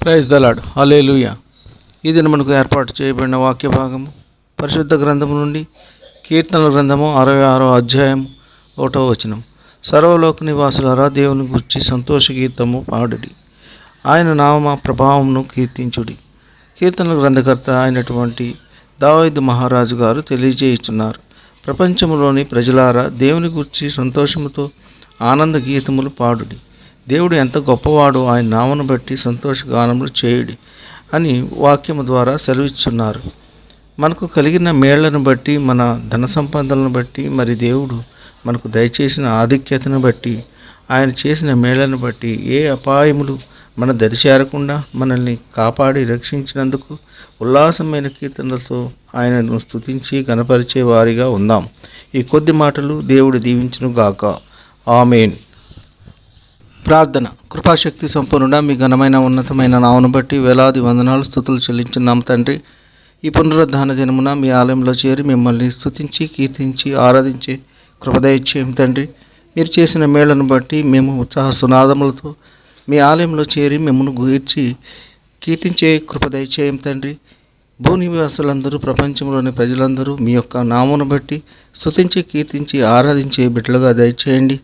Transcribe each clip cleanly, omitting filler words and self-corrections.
Praise the lord. హల్లెలూయా. ఈ దిన మనకు ఏర్పాటు చేయబడిన వాక్య భాగము పరిశుద్ధ గ్రంథము నుండి కీర్తనల గ్రంథము 66వ అధ్యాయము 1వ వచనం. సర్వలోక నివాసులారా, దేవుని గురించి సంతోష గీతము పాడుడి, ఆయన నామ ప్రభావమును కీర్తించుడి. కీర్తనల గ్రంథకర్త అయినటువంటి దావీదు మహారాజు గారు తెలియజేయుచున్నారు. ప్రపంచంలోని ప్రజలారా, దేవుని గురించి సంతోషముతో ఆనంద గీతములు పాడుడి. దేవుడు ఎంత గొప్పవాడో ఆయన నామను బట్టి సంతోషగానములు చేయుడి అని వాక్యము ద్వారా సెలవిస్తున్నారు. మనకు కలిగిన మేళ్లను బట్టి, మన ధన సంపదలను బట్టి, మరి దేవుడు మనకు దయచేసిన ఆధిక్యతను బట్టి, ఆయన చేసిన మేళ్లను బట్టి ఏ అపాయములు మన దరిచేరకుండా మనల్ని కాపాడి రక్షించినందుకు ఉల్లాసమైన కీర్తనలతో ఆయనను స్తుతించి గణపరిచే వారిగా ఉందాం. ఈ కొద్ది మాటలు దేవుడు దీవించును గాక. ఆమేన్. ప్రార్థన. కృపాశక్తి సంపూర్ణ మీ ఘనమైన ఉన్నతమైన నామను బట్టి వేలాది వందనాలు స్తుతులు చెల్లించున్నాం తండ్రి. ఈ పునరుద్ధాన దినమున మీ ఆలయంలో చేరి మిమ్మల్ని స్తుతించి కీర్తించి ఆరాధించే కృపదయచేయం తండ్రి. మీరు చేసిన మేళ్లను బట్టి మేము ఉత్సాహ సునాదములతో మీ ఆలయంలో చేరి మిమ్మల్ని గూర్చి కీర్తించే కృపదయచేయం తండ్రి. భూనివాసులందరూ, ప్రపంచంలోని ప్రజలందరూ మీ యొక్క నామను బట్టి స్తుతించి కీర్తించి ఆరాధించే బిడ్డలుగా దయచేయండి.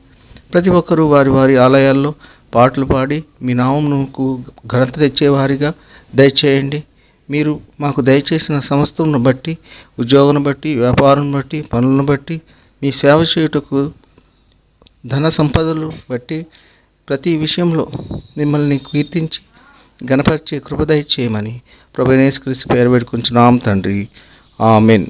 ప్రతి ఒక్కరూ వారి వారి ఆలయాల్లో పాటలు పాడి మీ నామమునకు ఘనత తెచ్చేవారిగా దయచేయండి. మీరు మాకు దయచేసిన సమస్తమును బట్టి, ఉద్యోగం బట్టి, వ్యాపారం బట్టి, పనులను బట్టి, మీ సేవ చేయుటకు ధన సంపదలు బట్టి ప్రతి విషయంలో మిమ్మల్ని కీర్తించి గణపరిచే కృప దయచేయమని ప్రభువైన యేసుక్రీస్తు పేరు పెట్టుకుంటున్నాం తండ్రి. ఆమేన్.